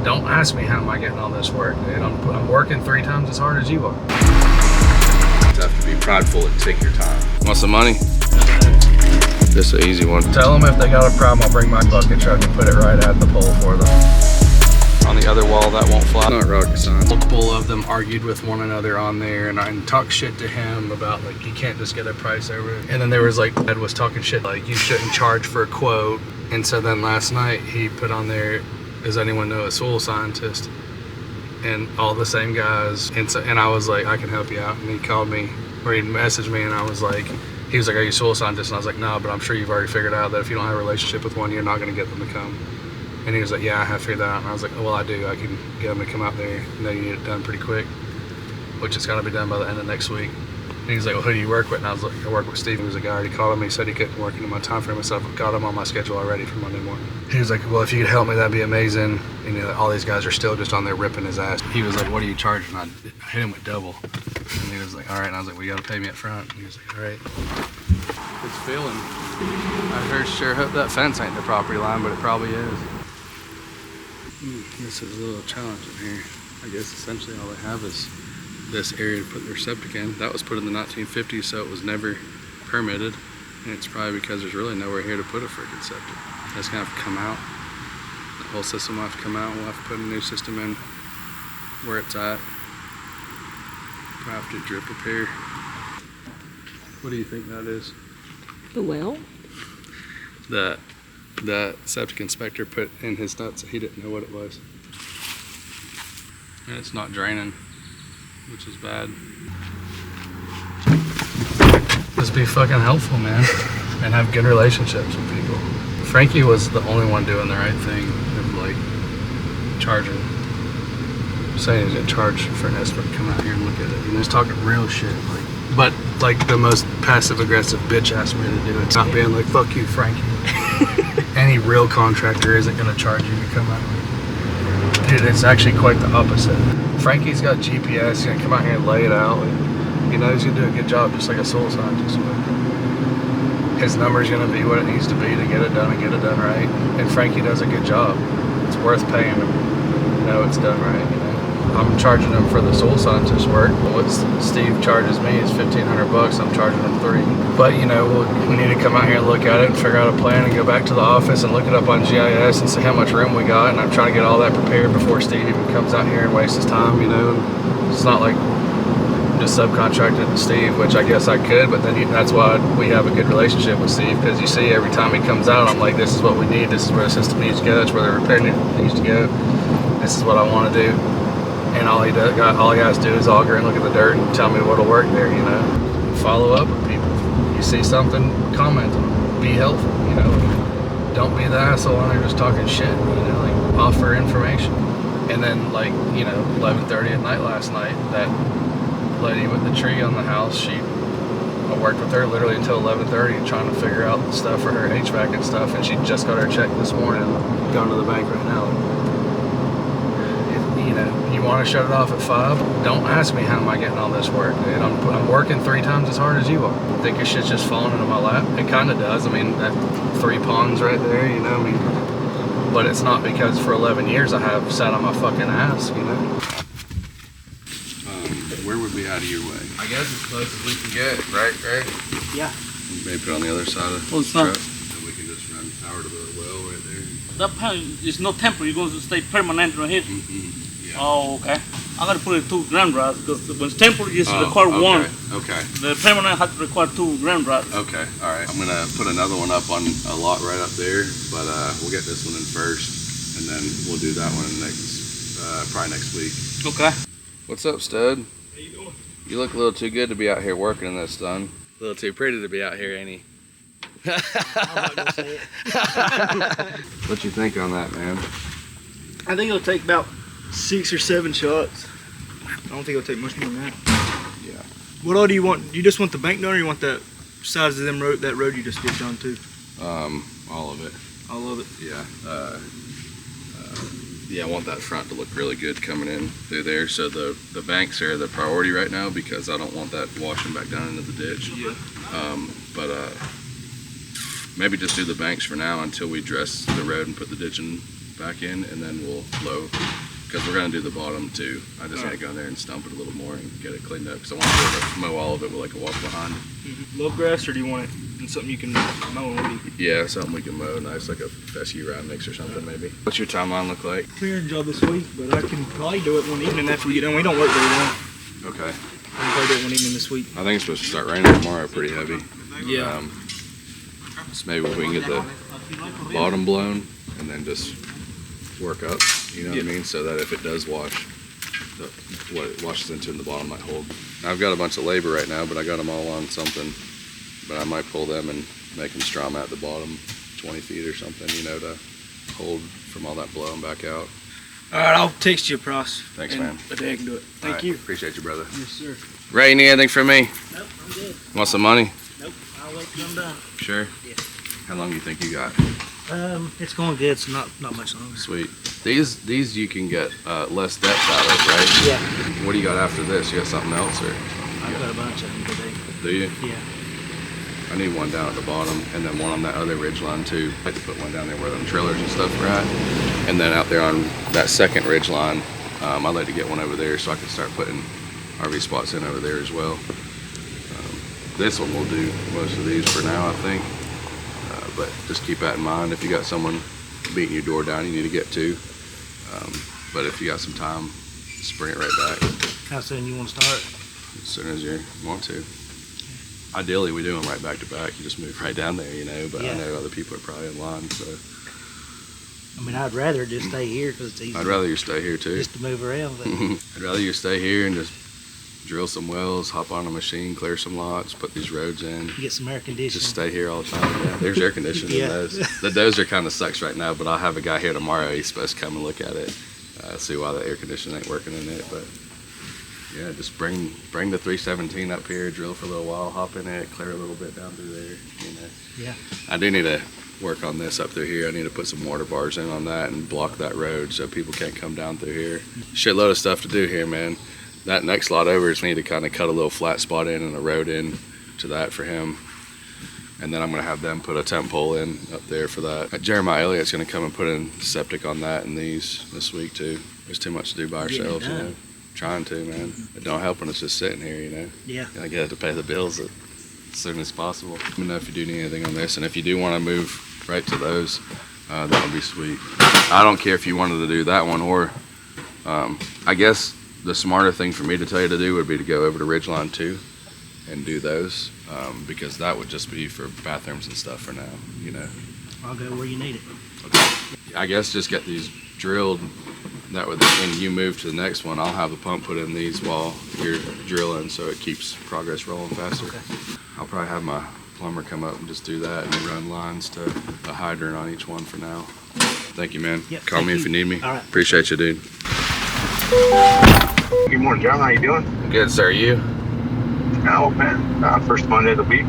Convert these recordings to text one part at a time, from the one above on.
Don't ask me how am I getting all this work, dude. I'm working 3 times as hard as you are. You have to be prideful and take your time. Want some money? This is an easy one. Tell them if they got a problem, I'll bring my bucket truck and put it right at the pole for them. On the other wall, that won't fly. Not rocket science. Multiple of them argued with one another on there, and I talked shit to him about like you can't just get a price over it. And then there was like Ed was talking shit like you shouldn't charge for a quote. And so then last night he put on there, does anyone know a soil scientist? And all the same guys. And I was like, I can help you out. And he called me, or he messaged me, and I was like, he was like, are you a soil scientist? And I was like, no, but I'm sure you've already figured out that if you don't have a relationship with one, you're not going to get them to come. And he was like, yeah, I have figured that out. And I was like, oh, well, I do. I can get them to come out there. And then you need it done pretty quick, which is going to be done by the end of next week. And he was like, well, who do you work with? And I was like, I work with Steve. He was a guy already called him. He said he couldn't work into my time frame, so I got him on my schedule already for Monday morning. He was like, well, if you could help me, that'd be amazing. And you know, all these guys are still just on there ripping his ass. He was like, what are you charging? I hit him with double. And he was like, all right. And I was like, well, you got to pay me up front. And he was like, all right. It's feeling. I sure hope that fence ain't the property line, but it probably is. This is a little challenge in here. I guess essentially all they have is this area to put their septic in. That was put in the 1950s, so it was never permitted. And it's probably because there's really nowhere here to put a freaking septic. That's gonna have to come out. The whole system will have to come out. We'll have to put a new system in where it's at. We'll have to drip repair. What do you think that is? The well? The septic inspector put in his notes that he didn't know what it was. And it's not draining, which is bad. Just be fucking helpful, man, and have good relationships with people. Frankie was the only one doing the right thing of like charging, saying he's gonna charge for an estimate to come out here and look at it. And he's talking real shit, like, but like the most passive aggressive bitch asked me to do it. It's not being like, fuck you, Frankie. Any real contractor isn't gonna charge you to come out. Dude, it's actually quite the opposite. Frankie's got GPS, he's gonna come out here and lay it out. And, you know, he's gonna do a good job, just like a soil scientist would. His number's gonna be what it needs to be to get it done and get it done right. And Frankie does a good job. It's worth paying him to know it's done right, you know. I'm charging him for the soil scientist work. What Steve charges me is $1,500. I'm charging him $3. But you know, we need to come out here and look at it and figure out a plan and go back to the office and look it up on GIS and see how much room we got. And I'm trying to get all that prepared before Steve even comes out here and wastes his time. You know, it's not like just subcontracted to Steve, which I guess I could, but then that's why we have a good relationship with Steve, because you see every time he comes out, I'm like, this is what we need. This is where the system needs to go. That's where the repair needs to go. This is what I want to do. And all he has to do is auger and look at the dirt and tell me what'll work there, you know. Follow up with people. You see something, comment on it. Be helpful, you know. Don't be the asshole on there just talking shit, you know, like offer information. And then like, you know, 11:30 at night last night, that lady with the tree on the house, I worked with her literally until 11:30 trying to figure out the stuff for her HVAC and stuff, and she just got her check this morning, going to the bank right now. You know, you want to shut it off at 5? Don't ask me how am I getting all this work, dude. I'm working 3 times as hard as you are. Think your shit's just falling into my lap? It kind of does. I mean, that 3 ponds right there, you know, I mean, but it's not because for 11 years I have sat on my fucking ass, you know. Where would be out of your way? I guess as close as we can get, right? Yeah. Maybe put on the other side of Well, the it's not. truck, and we can just run power to the well right there. That panel is not temporary, you're going to stay permanent right here. Yeah. Oh, okay. I got to put it 2 ground rods because when it's temporary, it's require okay. 1. Okay. The permanent has to require 2 ground rods. Okay. All right. I'm gonna put another one up on a lot right up there, but we'll get this one in first, and then we'll do that one probably next week. Okay. What's up, stud? How you doing? You look a little too good to be out here working in this, son. A little too pretty to be out here, ain't he? I'm not going to say it. What you think on that, man? I think it'll take about 6 or 7 shots. I don't think it'll take much more than that. Yeah. What all do you want? You just want the bank done, or you want the sides of that road you just did done too? All of it. All of it. Yeah. Yeah, I want that front to look really good coming in through there. So the banks are the priority right now because I don't want that washing back down into the ditch. Yeah. But maybe just do the banks for now until we dress the road and put the ditching back in, and then we'll blow because we're gonna do the bottom too. I just need to go in there and stump it a little more and get it cleaned up because I want to mow all of it with like a walk behind. Low grass, or do you want it in something you can mow and weed? Yeah, something we can mow nice, like a fescue ride mix or something maybe. What's your timeline look like? Clearing job this week, but I can probably do it one evening after we get done. We don't work very long. Okay. I can probably do it one evening this week. I think it's supposed to start raining tomorrow, pretty heavy. Yeah. So maybe we can get the bottom blown and then just work up, you know what I mean? So that if it does wash, what it washes into in the bottom might hold. I've got a bunch of labor right now, but I got them all on something. But I might pull them and make them strum at the bottom 20 feet or something, you know, to hold from all that blowing back out. All right, I'll text you a price. Thanks, and man. a day I can do it. Thank Right, you. Appreciate you, brother. Yes, sir. Ray, you need anything from me? Nope, I'm good. Want some money? Nope, I'll wait till I'm done. Sure. Yeah. How long do you think you got? It's going good, so not much longer. Sweet. These you can get less depth out of, right? Yeah. What do you got after this? You got something else, or I've got a bunch of them today. do you? Yeah. I need one down at the bottom, and then one on that other ridge line too. I like to put one down there where them trailers and stuff are at, and then out there on that second ridge line, I'd like to get one over there so I can start putting RV spots in over there as well. This one will do most of these for now, I think. But just keep that in mind. If you got someone beating your door down, you need to get to. But if you got some time, just bring it right back How soon you want to start? as soon as you want to. Ideally, we do them right back to back. You just move right down there, you know. But I Yeah. know other people are probably in line, so I mean, I'd rather just stay here because it's easy. I'd rather you stay here too. just to move around. But I'd rather you stay here and just drill some wells, hop on a machine, clear some lots, put these roads in. you get some air conditioning. Just stay here all the time. Yeah, there's air conditioning Yeah. in those. The dozer kind of sucks right now, but I'll have a guy here tomorrow. He's supposed to come and look at it, see why the air conditioning ain't working in it. But yeah, just bring the 317 up here, drill for a little while, hop in it, clear a little bit down through there. You know. Yeah. I do need to work on this up through here. I need to put some water bars in on that and block that road so people can't come down through here. Shitload of stuff to do here, man. That next lot over is need to kind of cut a little flat spot in and a road in to that for him. And then I'm going to have them put a tent pole in up there for that. Jeremiah Elliott's going to come and put in septic on that and these this week too. There's too much to do by Getting it ourselves, you done. know. Trying to, man. It don't help when it's just sitting here, you know. Yeah. I get to pay the bills as soon as possible. Let me know if you do need anything on this, and if you do want to move right to those, that would be sweet. I don't care if you wanted to do that one, or I guess the smarter thing for me to tell you to do would be to go over to Ridgeline 2 and do those, because that would just be for bathrooms and stuff for now, you know. I'll go where you need it. I guess just get these drilled. That way, when you move to the next one, I'll have the pump put in these while you're drilling, so it keeps progress rolling faster. Okay. I'll probably have my plumber come up and just do that and run lines to a hydrant on each one for now. Thank you, man. Yep, Call thank me if you. you need me. All right. Appreciate you, dude. Good morning, John. How you doing? Good, sir. You? Oh man, first Monday of the week.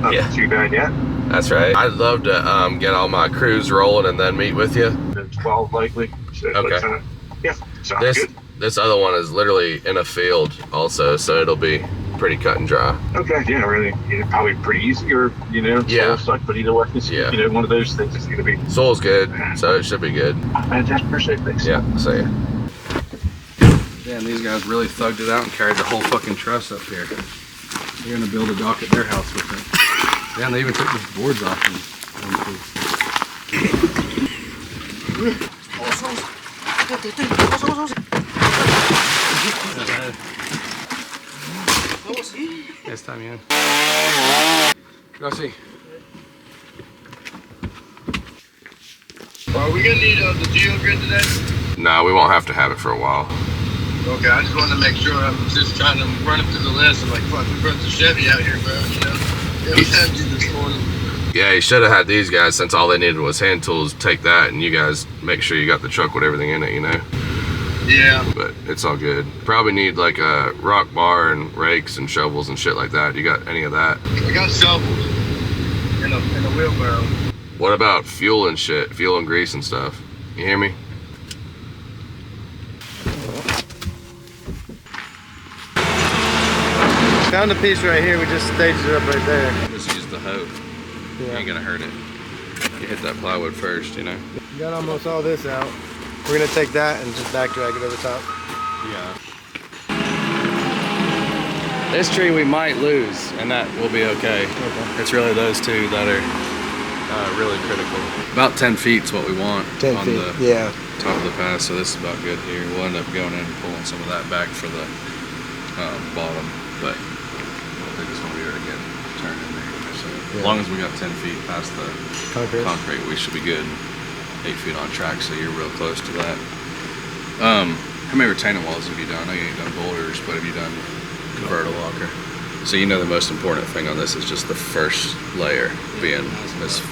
Not Yeah. too bad yet. That's right. I'd love to get all my crews rolling and then meet with you. The 12 likely. So it's Okay. like, yeah, sounds good. This other one is literally in a field also, so it'll be pretty cut and dry. Okay, yeah, really, probably pretty easy, or Yeah. soul suck, but either way, it's one of those things. It's gonna be. Soil's good, so it should be good. Fantastic, appreciate it. Thanks. Yeah, see ya. Damn, these guys really thugged it out and carried the whole fucking truss up here. They're gonna build a dock at their house with it. Damn, they even took the boards off and Yes, Damian. Gracias. Are we gonna need the geogrid today? No, we won't have to have it for a while. Okay, I just wanted to make sure. I'm just trying to run it through the list. I'm like, fuck, we brought the Chevy out here, bro. It was empty this morning. Yeah, you should have had these guys, since all they needed was hand tools. Take that, and you guys make sure you got the truck with everything in it, you know? Yeah. But it's all good. Probably need like a rock bar and rakes and shovels and shit like that. You got any of that? I got shovels and a wheelbarrow. What about fuel and shit? Fuel and grease and stuff. You hear me? Found a piece right here. We just staged it up right there. Just use the hoe. You ain't gonna hurt it. You hit that plywood first, you know? Got almost all this out. We're gonna take that and just back drag it over top. Yeah. This tree we might lose, and that will be okay. It's really those two that are really critical. About 10 feet is what we want 10 on feet, the yeah. top of the pass, so this is about good here. We'll end up going in and pulling some of that back for the bottom, but they just want to be able to get turned in there. So as long as we got 10 feet past the concrete, we should be good. 8 feet on track, so you're real close to that. How many retaining walls have you done? I know you ain't done boulders, but have you done vertical walker? So you know the most important thing on this is just the first layer being,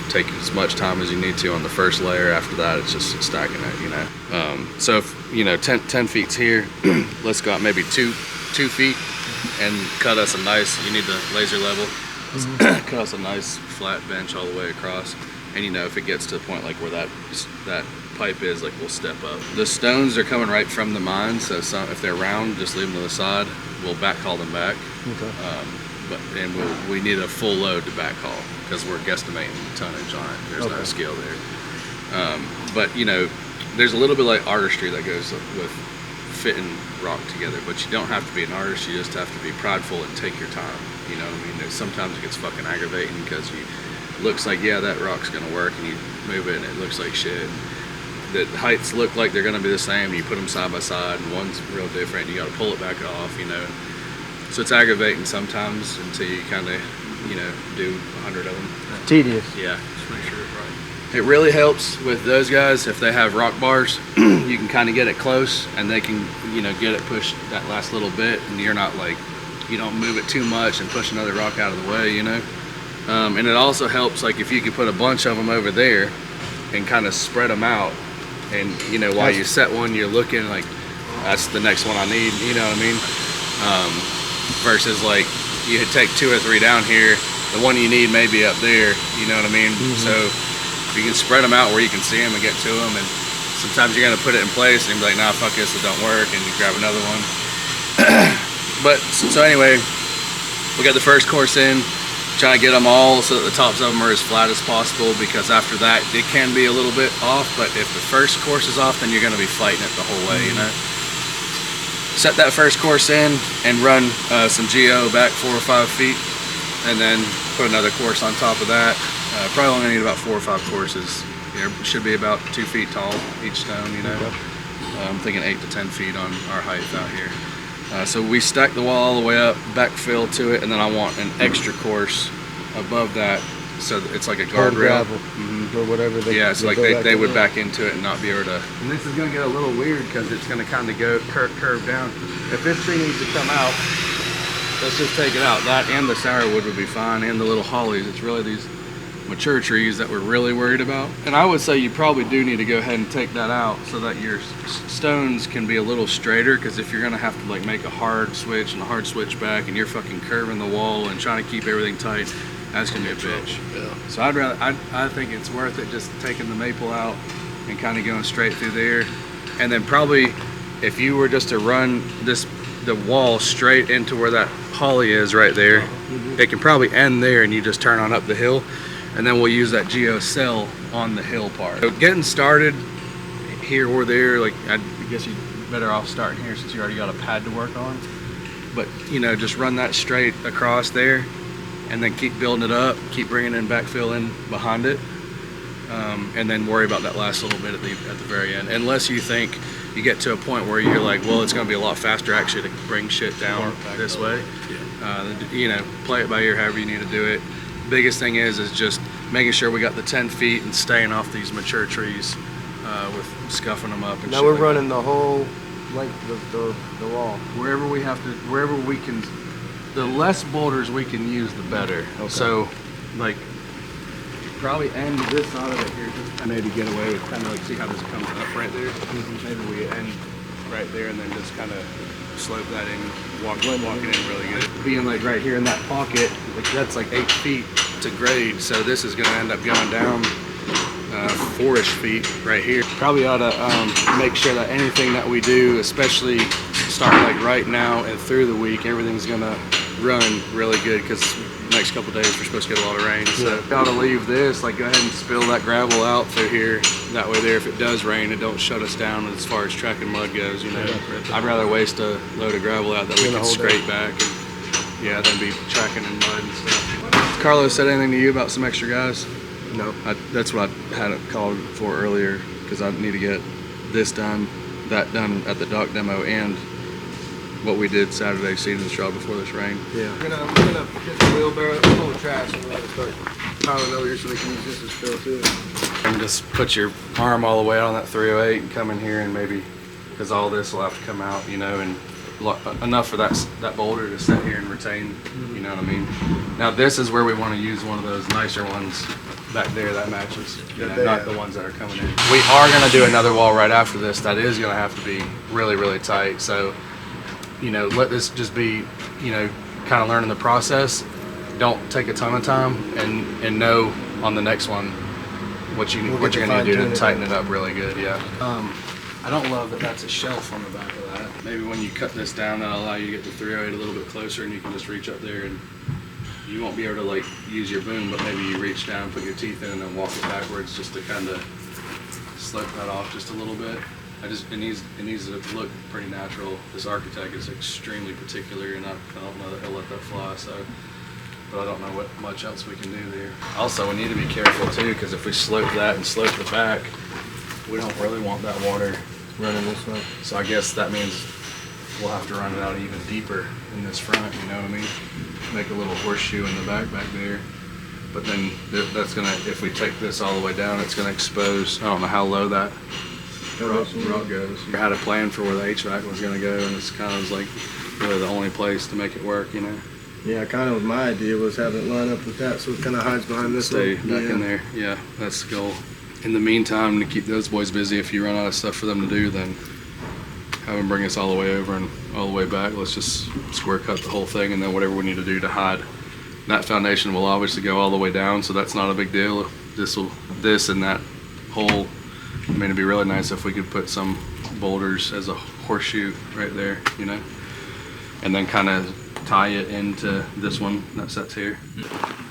take as much time as you need to on the first layer. After that, it's just stacking it, you know. So if, you know, 10 feet's here, let's go out maybe 2 feet and cut us a nice, you need the laser level, cut us a nice flat bench all the way across. And you know, if it gets to the point like where that pipe is, like we'll step up. The stones are coming right from the mine, so if they're round, just leave them to the side. We'll backhaul them back. We need a full load to backhaul because we're guesstimating tonnage on it. There's no scale there. But you know, there's a little bit like artistry that goes with fitting rock together, but you don't have to be an artist. You just have to be prideful and take your time. You know what I mean? Sometimes it gets fucking aggravating because looks like, yeah, that rock's gonna work, and you move it and it looks like shit. The heights look like they're gonna be the same, you put them side by side and one's real different, you gotta pull it back off, you know. So it's aggravating sometimes until you kind of, you know, do 100 of them. Tedious. Yeah. Just make sure it's right. It really helps with those guys if they have rock bars. You can kind of get it close and they can, you know, get it pushed that last little bit, and you're not like, you don't move it too much and push another rock out of the way, you know. And it also helps, like, if you could put a bunch of them over there and kind of spread them out, and you know, while you set one, you're looking like, that's the next one I need, you know what I mean? Versus like you could take 2 or 3 down here, the one you need may be up there, you know what I mean? So if you can spread them out where you can see them and get to them, and sometimes you're gonna put it in place and you're like, nah, fuck this, it don't work, and you grab another one. But so anyway, we got the first course in. Trying to get them all so that the tops of them are as flat as possible, because after that it can be a little bit off, but if the first course is off, then you're going to be fighting it the whole way, you know. Set that first course in and run some geo back 4 or 5 feet, and then put another course on top of that. Probably only need about 4 or 5 courses. It should be about 2 feet tall each stone, you know. I'm thinking 8 to 10 feet on our height out here. So we stack the wall all the way up, backfill to it, and then I want an extra course above that, so that it's like a guardrail. Or whatever. So like they would back into it and not be able to. And this is going to get a little weird because it's going to kind of go curve down. If this tree needs to come out, let's just take it out. That and the sourwood would be fine, and the little hollies. It's really these mature trees that we're really worried about. And I would say you probably do need to go ahead and take that out so that your stones can be a little straighter, because if you're gonna have to like make a hard switch and a hard switch back, and you're fucking curving the wall and trying to keep everything tight, that's gonna be a bitch. Yeah. So I think it's worth it just taking the maple out and kind of going straight through there. And then probably if you were just to run the wall straight into where that holly is right there, it can probably end there and you just turn on up the hill. And then we'll use that geo cell on the hill part. So getting started here or there, like I guess you're better off starting here since you already got a pad to work on. But you know, just run that straight across there, and then keep building it up, keep bringing in backfill in behind it, and then worry about that last little bit at the very end. Unless you think you get to a point where you're like, well, it's going to be a lot faster actually to bring shit down this way. You know, play it by ear however you need to do it. Biggest thing is just making sure we got the 10 feet and staying off these mature trees with scuffing them up. And now we're running the whole length of the wall. Wherever we can, the less boulders we can use, the better. Okay. So, like, probably end this side of it here, just maybe get away with kind of like, see how this comes up right there? Maybe we end right there and then just kind of slope that in, walk it in really good. Being like right here in that pocket, that's like 8 feet to grade, so this is going to end up going down 4-ish feet right here. Probably ought to make sure that anything that we do, especially starting like right now and through the week, everything's going to run really good, because next couple days we're supposed to get a lot of rain. So gotta leave this, like go ahead and spill that gravel out through here. That way there, if it does rain, it don't shut us down as far as tracking mud goes, you know. I'd rather waste a load of gravel out that we can scrape back and yeah, than be tracking in mud and stuff. Carlos said anything to you about some extra guys? No. That's what I had it called for earlier, because I need to get this done, that done at the dock demo, and what we did Saturday seeding the straw before this rain. Yeah. We're gonna get the wheelbarrow full of trash and we're gonna start piling over here so we can use this as fill too. And just put your arm all the way on that 308 and come in here and maybe, because all this will have to come out, you know, and enough for that boulder to sit here and retain, you know what I mean? Now this is where we want to use one of those nicer ones back there that matches, you know, not the ones that are coming in. We are going to do another wall right after this that is going to have to be really, really tight. So, you know, let this just be, you know, kind of learning the process. Don't take a ton of time and know on the next one what you're going to do to tighten it up really good, yeah. I don't love that that's a shelf on the back of that. Maybe when you cut this down, that'll allow you to get the 308 a little bit closer and you can just reach up there and you won't be able to like use your boom, but maybe you reach down, put your teeth in and then walk it backwards just to kind of slope that off just a little bit. It needs to look pretty natural. This architect is extremely particular and I don't know that he'll let that fly, so. But I don't know what much else we can do there. Also, we need to be careful too, because if we slope that and slope the back, we don't really want that water running this way. So I guess that means we'll have to run it out even deeper in this front, you know what I mean? Make a little horseshoe in the back there. But then that's gonna, if we take this all the way down, it's gonna expose, I don't know how low that rock goes. I had a plan for where the HVAC was gonna go, and it's kind of like really the only place to make it work, you know? Yeah, kind of my idea was having it line up with that so it kind of hides behind this. Stay back in there. Yeah, that's the goal. In the meantime, to keep those boys busy, if you run out of stuff for them to do, then have them bring us all the way over and all the way back. Let's just square cut the whole thing, and then whatever we need to do to hide. That foundation will obviously go all the way down, so that's not a big deal. This and that hole, I mean, it'd be really nice if we could put some boulders as a horseshoe right there, you know, and then kind of tie it into this one that sits here.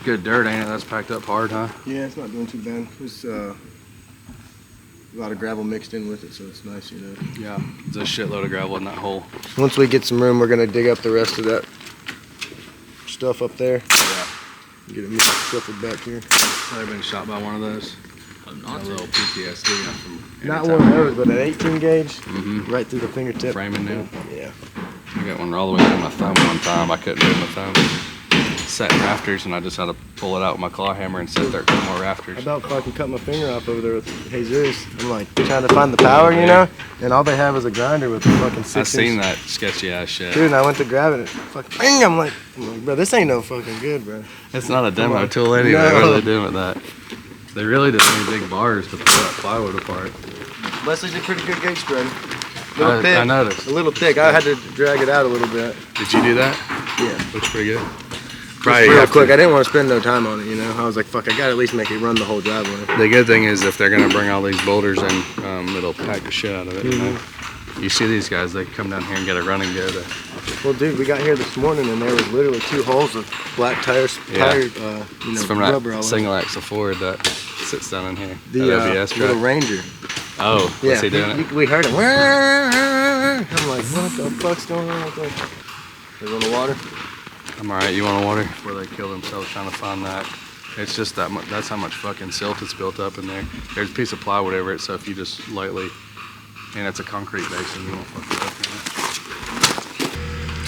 Good dirt, ain't it? That's packed up hard, huh? Yeah, it's not doing too bad. There's a lot of gravel mixed in with it, so it's nice, you know. Yeah, there's a shitload of gravel in that hole. Once we get some room, we're gonna dig up the rest of that stuff up there. Yeah. Get it shuffled back here. I've been shot by one of those. A little PTSD from Not one of those, but an 18 gauge, right through the fingertip. framing nail. Yeah. I got one all the way through my thumb one time. I couldn't move my thumb. Set in rafters, and I just had to pull it out with my claw hammer and set there a couple more rafters. I about fucking cut my finger off over there with Jesus. I'm like trying to find the power, you know, and all they have is a grinder with a fucking 6 I seen that sketchy ass shit. Dude, and I went to grab it, and fucking bang! I'm like, bro, this ain't no fucking good, bro. It's not a demo tool anyway. No. What are they doing with that? They really just need big bars to pull that plywood apart. Wesley's a pretty good gauge spreader. I noticed. A little thick. I had to drag it out a little bit. Did you do that? Yeah. Looks pretty good. Probably real quick. I didn't want to spend no time on it, you know. I was like, fuck, I gotta at least make it run the whole driveway. The good thing is if they're gonna bring all these boulders in, it'll pack the shit out of it. You know? You see these guys, they come down here and get a run and go to. Well, dude, we got here this morning and there was literally 2 holes of black tires, It's from rubber all that single axle Ford that sits down in here. The that OBS truck. little Ranger. Oh, what's he doing it? We heard him. I'm like, what the fuck's going on with that? You want the water? I'm alright, you want a water? Where they kill themselves trying to find that. It's just that much, that's how much fucking silt is built up in there. There's a piece of plywood over it, so if you just lightly, and it's a concrete basin, you won't fuck it up.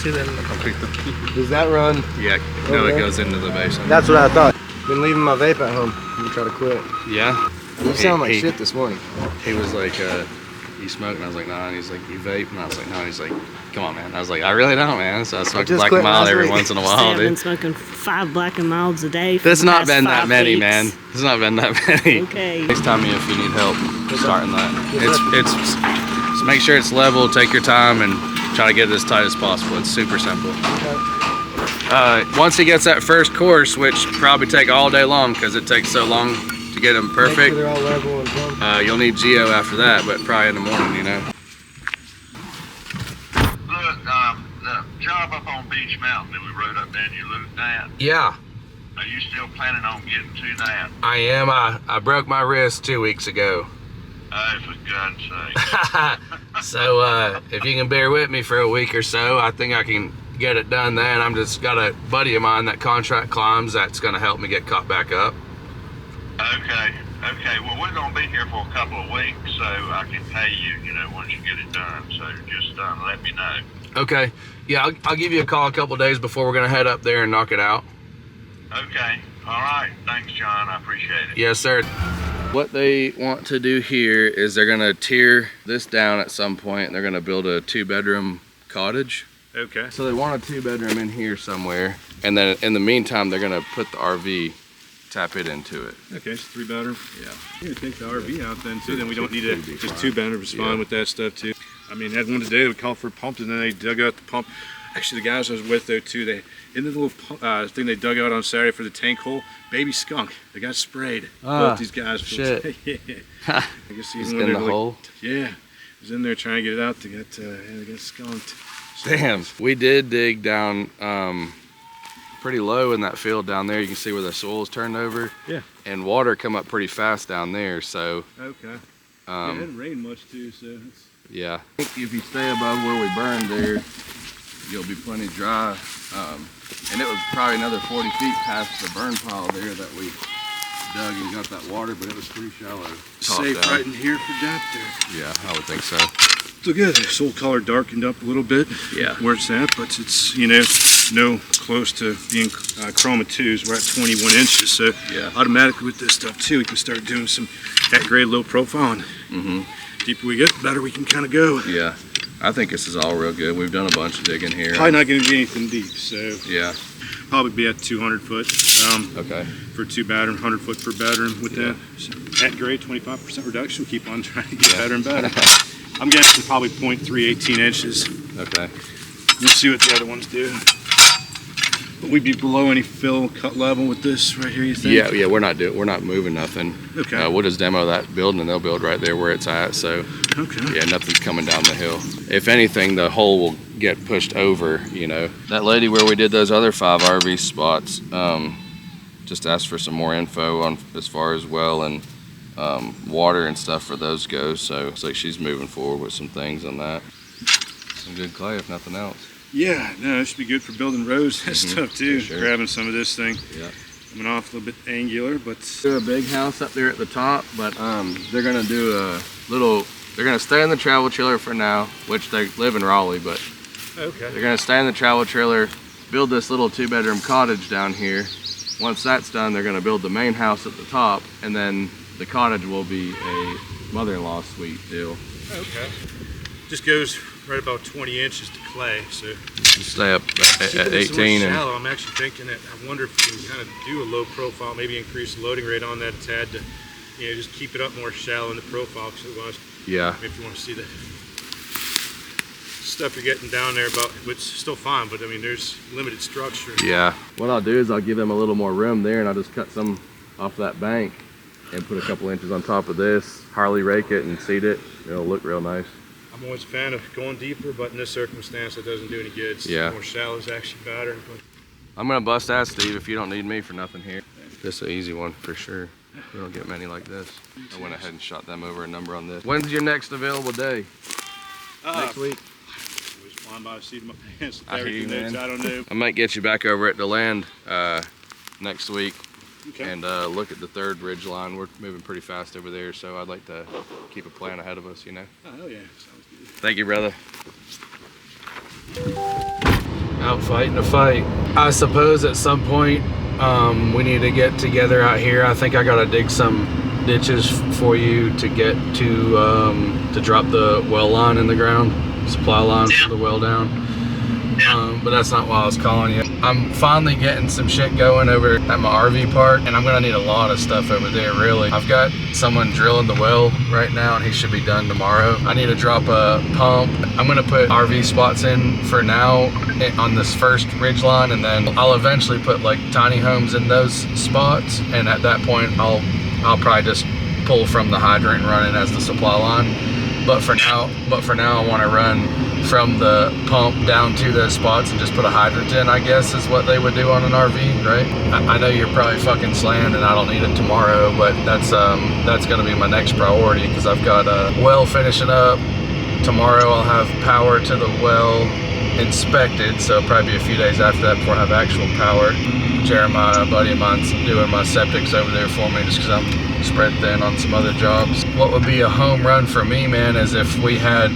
See that in the concrete though? Does that run? Yeah, no, it goes into the basin. That's what I thought. Been leaving my vape at home. I'm gonna try to quit. Yeah? You sound like shit this morning. He was like, you smoke? And I was like, nah. And he's like, you vape? And I was like, no. And he's like, come on, man. I was like, I really don't, man. So I smoke a black and mild every once in a while, I've been dude. smoking 5 black and milds a day. There's not been that many, man. There's not been that many. Okay. FaceTime me if you need help starting that. It's just make sure it's level, take your time, and try to get it as tight as possible. It's super simple. Once he gets that first course, which probably take all day long because it takes so long to get them perfect, Make sure they're all level and plumb. you'll need Geo after that, but probably in the morning, you know. Look, the job up on Beach Mountain that we rode up there, you looked at. Yeah. Are you still planning on getting to that? I am. I broke my wrist 2 weeks ago. Oh, for God's sake. So if you can bear with me for a week or so, I think I can get it done then. I'm just got a buddy of mine that contract climbs that's going to help me get caught back up. Okay. Well, we're going to be here for a couple of weeks, so I can pay you, once you get it done. So just let me know. Okay. Yeah, I'll give you a call a couple days before we're going to head up there and knock it out. Okay. All right. Thanks, John. I appreciate it. Yes, sir. What they want to do here is they're going to tear this down at some point and they're going to build a 2-bedroom cottage. Okay. So they want a 2-bedroom in here somewhere. And then in the meantime, they're going to put the RV, tap it into it. Okay, it's 3-bedroom. Yeah. You can take the RV out then too. Then we don't need it. Just fine. 2-bedroom is fine with that stuff too. I mean, had one today. We called for a pump, and then they dug out the pump. Actually, the guys I was with though too, they in the little thing they dug out on Saturday for the tank hole, baby skunk. They got sprayed. Both these guys. Shit. Yeah. I guess he's in the hole. Yeah, he was in there trying to get it out. They got skunked. So, Damn. We did dig down pretty low in that field down there. You can see where the soil's turned over. Yeah. And water come up pretty fast down there. So. Okay. Yeah, it didn't rain much too, so. Yeah. I think if you stay above where we burned there, you'll be plenty dry. And it was probably another 40 feet past the burn pile there that we dug and got that water, but it was pretty shallow. Safe right in here for depth there. Yeah, I would think so. So good. The soil color darkened up a little bit. Yeah. Where it's at, but it's, no close to being chroma 2s. We're at 21 inches, so Yeah. automatically with this stuff too, we can start doing some that grade low profile. And deeper we get, the better we can kind of go. Yeah. I think this is all real good. We've done a bunch of digging here. Probably not going to be anything deep, so Yeah. probably be at 200 foot Okay. for 2-bedroom, 100 foot per bedroom with that. So at grade, 25% reduction. Keep on trying to get better and better. I'm guessing probably 0.3, 18 inches. Okay. We'll see what the other ones do. But we'd be below any fill cut level with this right here, you think? Yeah, we're not moving nothing. Okay. We'll just demo that building and they'll build right there where it's at. So Okay. yeah, nothing's coming down the hill. If anything, the hole will get pushed over, That lady where we did those other 5 RV spots, just asked for some more info on as far as well and water and stuff for those goes. So it's like she's moving forward with some things on that. Some good clay if nothing else. Yeah, no, it should be good for building roads and stuff too. for sure. Grabbing some of this thing. Yeah. Coming off a little bit angular, but Do a big house up there at the top, but they're gonna do a little. They're gonna stay in the travel trailer for now, which they live in Raleigh, but okay. they're gonna stay in the travel trailer, build this little 2-bedroom cottage down here. Once that's done, they're gonna build the main house at the top, and then the cottage will be a mother-in-law suite deal. Okay. Just goes right about 20 inches to clay, so. You stay up at 18 and shallow. I'm actually thinking that I wonder if we can kind of do a low profile, maybe increase the loading rate on that a tad to, just keep it up more shallow in the profile. Because otherwise, yeah. if you want to see the stuff you're getting down there, it's still fine, but I mean, there's limited structure. Yeah. What I'll do is I'll give them a little more room there, and I'll just cut some off that bank and put a couple inches on top of this, Harley rake it and seed it. It'll look real nice. I'm always a fan of going deeper, but in this circumstance, it doesn't do any good. Yeah. More shallow is actually better. But I'm gonna bust that, Steve, if you don't need me for nothing here. This is an easy one for sure. We don't get many like this. I went ahead and shot them over a number on this. When's your next available day? next week. I was flying by the seat of my pants. I hear you, man. I don't know. I might get you back over at the land next week. Okay. And look at the 3rd ridge line. We're moving pretty fast over there, so I'd like to keep a plan ahead of us, Oh, hell yeah. Sounds good. Thank you, brother. Out fighting a fight. I suppose at some point we need to get together out here. I think I gotta dig some ditches for you to get to drop the well line in the ground, supply line for the well down. But that's not why I was calling you. I'm finally getting some shit going over at my RV park, and I'm gonna need a lot of stuff over there, really. I've got someone drilling the well right now, and he should be done tomorrow. I need to drop a pump. I'm gonna put RV spots in for now on this first ridge line, and then I'll eventually put like tiny homes in those spots, and at that point I'll probably just pull from the hydrant and run it as the supply line. But for now, I want to run from the pump down to those spots and just put a hydrant in, I guess is what they would do on an RV, right? I know you're probably fucking slammed and I don't need it tomorrow, but that's gonna be my next priority because I've got a well finishing up. Tomorrow I'll have power to the well inspected, so it'll probably be a few days after that before I have actual power. Jeremiah, a buddy of mine's doing my septics over there for me just because I'm spread thin on some other jobs. What would be a home run for me, man, is if we had,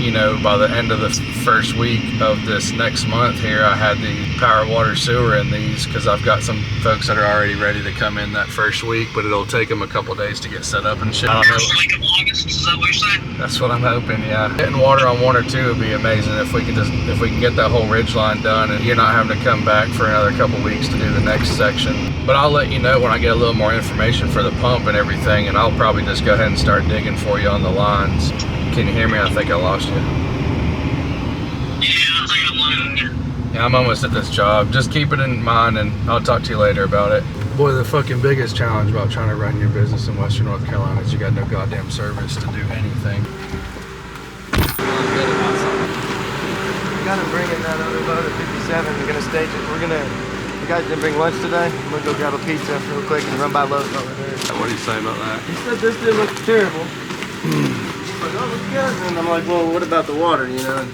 you know, by the end of the first week of this next month here, I had the power, water, sewer in these because I've got some folks that are already ready to come in that first week, but it'll take them a couple days to get set up and shit. I don't know. Week of August, is that what you're saying? That's what I'm hoping, yeah. Getting water on 1 or 2 would be amazing if we can get that whole ridge line done and you're not having to come back for another couple weeks to do the next section. But I'll let you know when I get a little more information for the pump and everything, and I'll probably just go ahead and start digging for you on the lines. Can you hear me? I think I lost you. Yeah, I think I'm losing you. Yeah, I'm almost at this job. Just keep it in mind and I'll talk to you later about it. Boy, the fucking biggest challenge about trying to run your business in Western North Carolina is you got no goddamn service to do anything. We gotta bring in that other boat at 57. We're gonna stage it. You guys didn't bring lunch today? I'm gonna go grab a pizza real quick and run by Lowe's over there. What do you say about that? He said this didn't look terrible. He's like, oh, it looks good. And I'm like, well, what about the water, you know?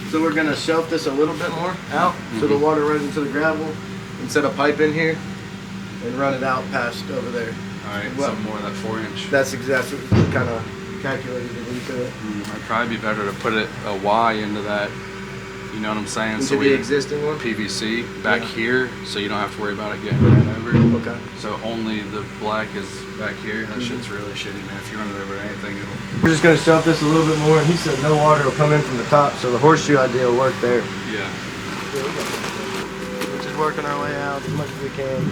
So we're gonna shelf this a little bit more out so the water runs into the gravel and set a pipe in here and run it out past over there. All right, Well, some more of that 4-inch. That's exactly kind of calculated into it. It'd probably be better to put it a Y into that. You know what I'm saying? Into So the existing one? PVC back Yeah. here, so you don't have to worry about it getting ran over. Okay. So only the black is back here. That shit's really shitty, man. If you run it over anything, it'll. We're just gonna shelf this a little bit more. And he said no water will come in from the top, so the horseshoe idea will work there. Yeah. We're just working our way out as much as we can.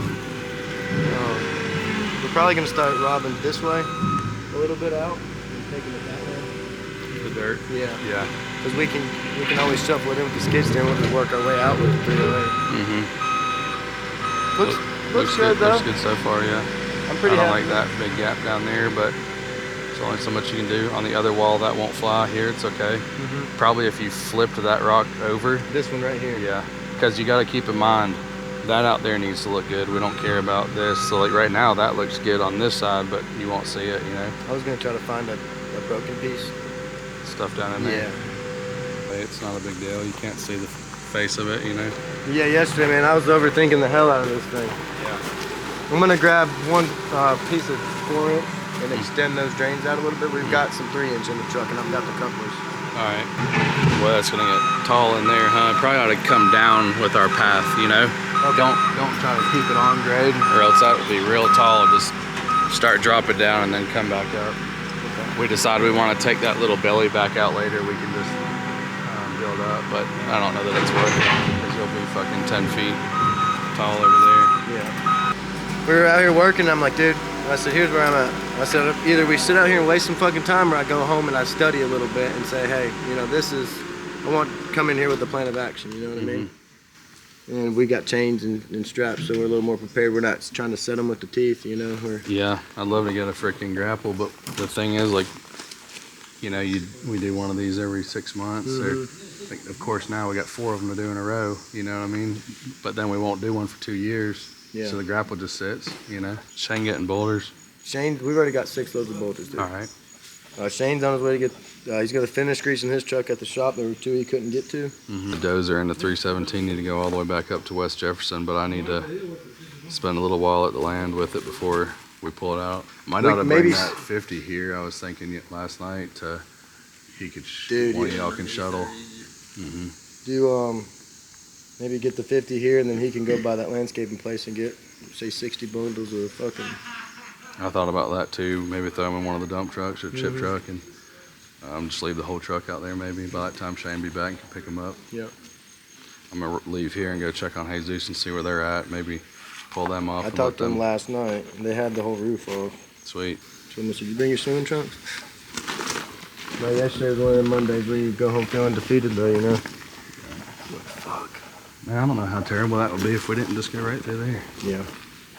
We're probably gonna start robbing this way, a little bit out, and taking it that way. The dirt. Yeah. Yeah. Because we can always shuffle it in with the skid steer and we can work our way out with the 308. Looks good though. Looks good so far, yeah. I'm pretty I don't happy. like that big gap down there, but there's only so much you can do. On the other wall, that won't fly. Here, it's okay. Probably if you flipped that rock over. This one right here. Yeah, because you got to keep in mind that out there needs to look good. We don't care about this. So like right now, that looks good on this side, but you won't see it, you know. I was gonna try to find a broken piece. Stuff down in there. Yeah. It's not a big deal. You can't see the face of it, you know. Yeah, yesterday, man, I was overthinking the hell out of this thing. Yeah. I'm gonna grab one piece of 4-inch and extend those drains out a little bit. We've got some 3-inch in the truck and I've got the couplers. All right. Well, that's gonna get tall in there, huh? Probably ought to come down with our path, you know. Okay. Don't try to keep it on grade, or else that would be real tall. Just start dropping down and then come back up. Okay. We decide we want to take that little belly back out later. We can just build up, but I don't know that it's worth it because you'll be fucking 10 feet tall over there. Yeah. We were out here working. I'm like, dude. I said, here's where I'm at. I said, either we sit out here and waste some fucking time, or I go home and I study a little bit and say, hey, you know, I want to come in here with a plan of action. You know what I mean? And we got chains and straps, so we're a little more prepared. We're not trying to set them with the teeth, you know. Yeah, I'd love to get a freaking grapple, but the thing is, like, you know, we do one of these every 6 months. Or, like, of course, now we got 4 of them to do in a row. You know what I mean? But then we won't do one for 2 years. Yeah. So the grapple just sits. You know. Shane getting boulders. Shane, we've already got 6 loads of bolters, dude. All right. Shane's on his way to get. He's got to finish greasing his truck at the shop. There were 2 he couldn't get to. The dozer and the 317 need to go all the way back up to West Jefferson, but I need to spend a little while at the land with it before we pull it out. Might not have bring that 50 here. I was thinking last night he could one of y'all can shuttle. Do maybe get the 50 here, and then he can go by that landscaping place and get, say, 60 bundles of fucking. I thought about that too. Maybe throw them in one of the dump trucks or chip truck and just leave the whole truck out there maybe. By that time Shane be back and can pick them up. Yep. I'm going to leave here and go check on Jesus and see where they're at. Maybe pull them off. I talked to them last night, and they had the whole roof off. Sweet. So I said, you bring your swimming trunks? No, yesterday was one of them Mondays where you go home feeling defeated though, you know? Fuck. Man, I don't know how terrible that would be if we didn't just go right through there. Yeah.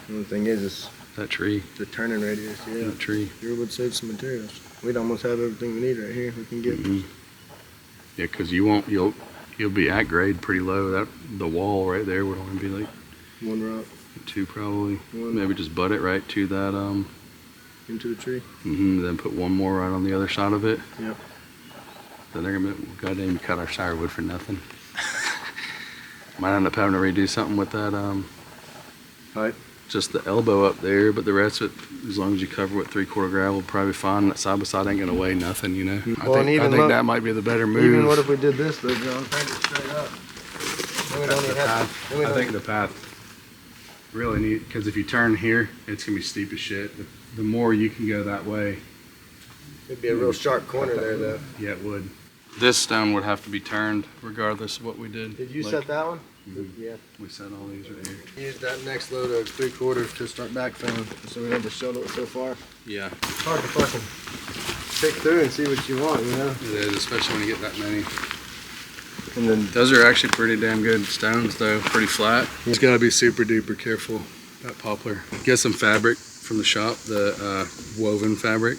The only thing is That tree. the turning radius, yeah. That tree. Sure would save some materials. we'd almost have everything we need right here. We can get. Yeah, because you'll be at grade pretty low. That the wall right there would only be like one rock. 2 probably. One. Maybe just butt it right to that Into the tree. Then put one more right on the other side of it. Yep. Then they're gonna goddamn cut our sour wood for nothing. Might end up having to redo something with that Pipe. just the elbow up there, but the rest of it, as long as you cover with 3/4 gravel, will probably be fine. That side by side ain't gonna weigh nothing, you know. Well, I think look, that might be the better move. Even what if we did this though, John? Paint it straight up. Then we don't even have to, I think the path really neat, because if you turn here, it's gonna be steep as shit. The more you can go that way, It'd be a real sharp corner there though. yeah, it would. This stone would have to be turned regardless of what we did. Did you Like, set that one? Mhm. Yeah. We set all these right here. Use that next load of 3/4 to start backfilling, so we have to shuttle it so far. Yeah, It's hard to fucking pick through and see what you want, you know? it is, especially when you get that many. And then Those are actually pretty damn good stones though, pretty flat. You just gotta be super duper careful, that poplar. Get some fabric from the shop, the woven fabric,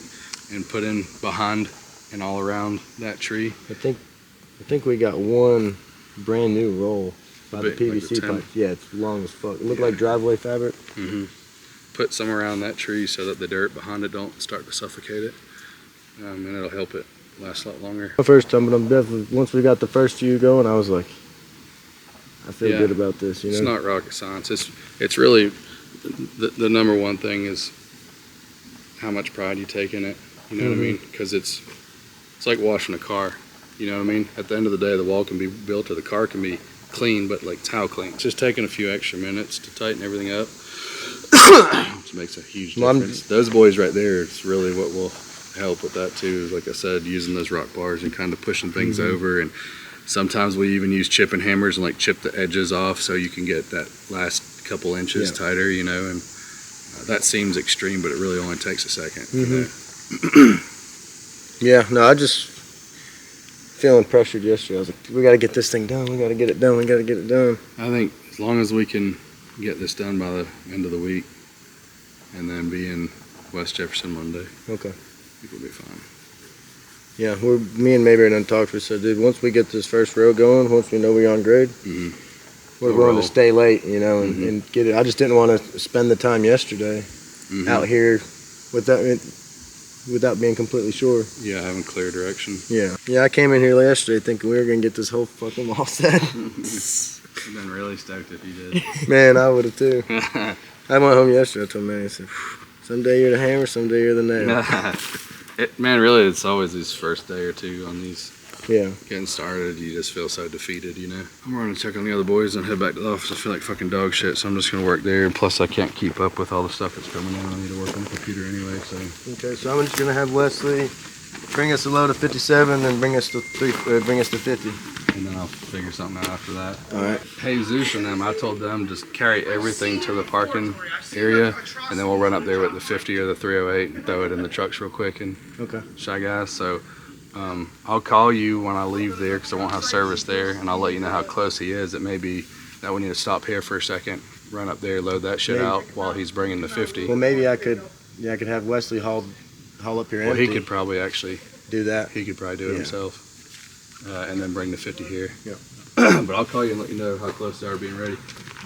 and put in behind and all around that tree. I think we got one brand new roll by the Big, like the PVC 10. pipe. Yeah, it's long as fuck. It looked Yeah. like driveway fabric. Put some around that tree so that the dirt behind it don't start to suffocate it, and it'll help it last a lot longer. The first time, but I'm definitely, once we got the first few going, I was like, I feel Yeah. good about this, you know? It's not rocket science. It's really the number one thing is how much pride you take in it. You know what I mean? Because it's like washing a car. You know what I mean? At the end of the day, the wall can be built or the car can be clean, but like it's how clean. It's just taking a few extra minutes to tighten everything up, which makes a huge Well, difference. Those boys right there, it's really what will help with that too. Like I said, using those rock bars and kind of pushing things over, and sometimes we even use chipping hammers and like chip the edges off so you can get that last couple inches tighter, you know, and that seems extreme, but it really only takes a second. You know? Yeah, no, I just feeling pressured yesterday. I was like, we gotta get this thing done. We gotta get it done. We gotta get it done. I think as long as we can get this done by the end of the week and then be in West Jefferson Monday, Okay. I think we'll be fine. Yeah, me and Mayberry done talked. We said, dude, once we get this first row going, once we know we're on grade, we're We'll willing roll. to stay late, you know, and get it. I just didn't want to spend the time yesterday out here without being completely sure. Yeah, having clear direction. Yeah, I came in here yesterday thinking we were gonna get this whole fucking wall set. I've been really stoked if you did. Man, I would have too. I went home yesterday. I told Manny, I said, someday you're the hammer, someday you're the nail. Man, really, it's always these first day or two on these Yeah. getting started. You just feel so defeated, you know. I'm going to check on the other boys and head back to the office. I feel like fucking dog shit, so I'm just going to work there. And plus, I can't keep up with all the stuff that's coming in. I need to work on the computer anyway, so. Okay, so I'm just gonna have Wesley bring us a load of 57 and bring us to 50. And then I'll figure something out after that. All right. Hey, Zeus and them, I told them just carry everything to the parking area, and then we'll run up there with the 50 or the 308 and throw it in the trucks real quick and Okay. shy guys. So I'll call you when I leave there because I won't have service there, and I'll let you know how close he is. It may be that we need to stop here for a second, run up there, load that shit out while he's bringing the 50. Well, maybe I could have Wesley haul up here Well, empty. he could probably actually do that. He could probably do it himself, and then bring the 50 here. Yeah. But I'll call you and let you know how close they are being ready.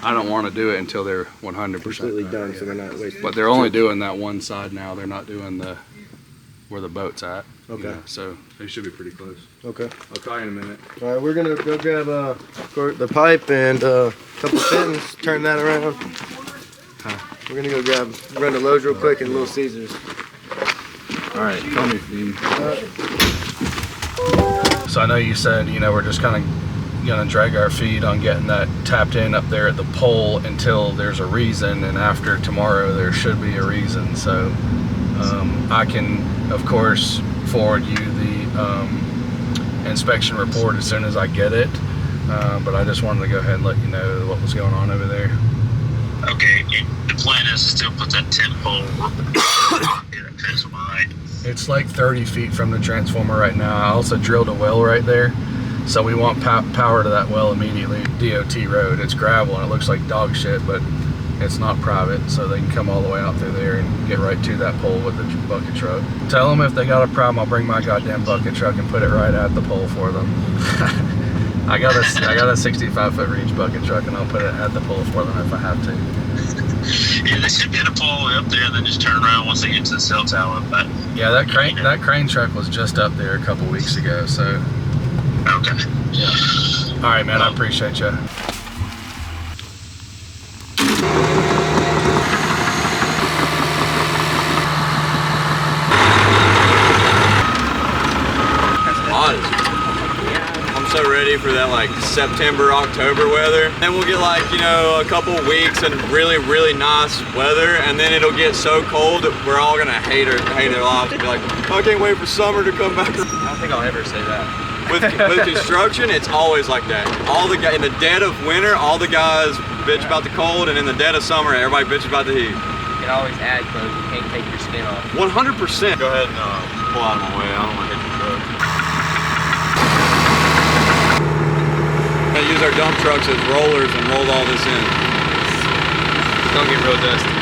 I don't want to do it until they're 100% Completely done, so we're not wasting. But they're only doing that one side now. They're not doing where the boat's at. Okay. You know, so they should be pretty close. Okay. I'll call you in a minute. All right, we're gonna go grab the pipe and a couple fittings. Turn that around. We're gonna go run the loads real quick and Little Caesars. All right, call me, Dean. So I know you said, we're just kind of gonna drag our feet on getting that tapped in up there at the pole until there's a reason, and after tomorrow there should be a reason. So I can, of course, forward you the inspection report as soon as I get it, but I just wanted to go ahead and let you know what was going on over there. Okay, the plan is to still put that 10 pole in a fence behind. It's like 30 feet from the transformer right now. I also drilled a well right there, so we want power to that well immediately. DOT road, it's gravel and it looks like dog shit, but It's not private, so they can come all the way out through there and get right to that pole with the bucket truck. Tell them if they got a problem, I'll bring my goddamn bucket truck and put it right at the pole for them. I got a 65-foot reach bucket truck, and I'll put it at the pole for them if I have to. Yeah, they should get a pole all the way up there and then just turn around once they get to the cell tower. But Yeah, that crane truck was just up there a couple weeks ago, so. okay. Yeah. All right, man, I appreciate you. I'm so ready for that like September, October weather. Then we'll get like, you know, a couple weeks and really, really nice weather, and then it'll get so cold that we're all gonna hate our lives and be like, I can't wait for summer to come back. I don't think I'll ever say that. With construction, it's always like that. In the dead of winter, all the guys bitch about the cold, and in the dead of summer, everybody bitches about the heat. You can always add clothes, you can't take your skin off. 100%. Go ahead and pull out of my way. I don't want to hit your truck. I use our dump trucks as rollers and roll all this in. Don't get real dusty.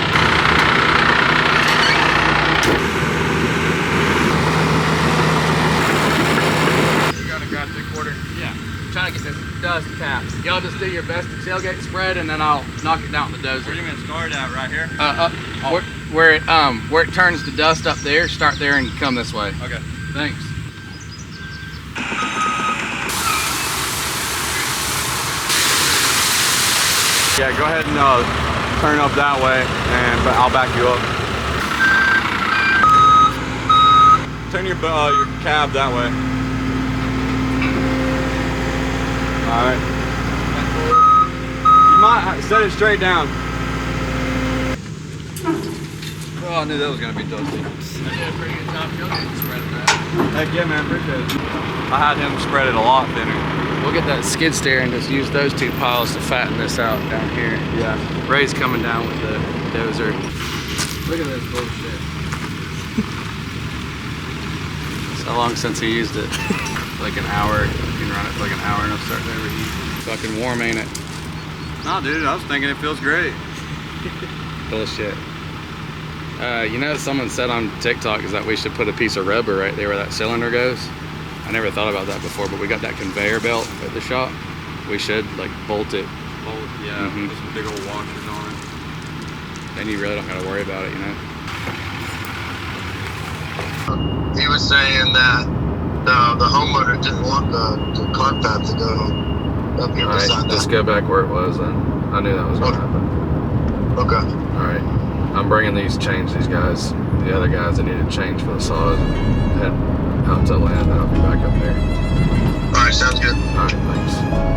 You gotta grab 3/4. Yeah. Trying to get this dust capped. Y'all just do your best to tailgate spread, and then I'll knock it down with the dozer. Where are you gonna start at? Right here? Where it turns to dust up there. Start there and come this way. Okay. Thanks. Yeah, go ahead and turn up that way, but I'll back you up. Turn your cab that way. All right. You might set it straight down. Oh, I knew that was gonna be dusty. I did a pretty good job tailgating spreading that. Heck yeah, man, appreciate it. I had him spread it a lot thinner. We'll get that skid steer and just use those 2 piles to fatten this out down here. Yeah. Ray's coming down with the dozer. Look at this bullshit. So long since he used it. Like an hour. You can run it for like an hour and it'll start to overheat. Fucking warm, ain't it? No, dude, I was thinking it feels great. Bullshit. You know, someone said on TikTok is that we should put a piece of rubber right there where that cylinder goes. I never thought about that before, but we got that conveyor belt at the shop. We should like bolt it. Bolt, yeah, put some big old washers on it. Then you really don't gotta worry about it, you know? He was saying that the homeowner didn't want the cart path to go up here beside Alright, that. just go back where it was then. I knew that was gonna happen. Okay. Alright, I'm bringing these chains, these guys, the other guys that needed change for the saws, head out to land, and I'll be back up there. Alright, sounds good. Alright, thanks.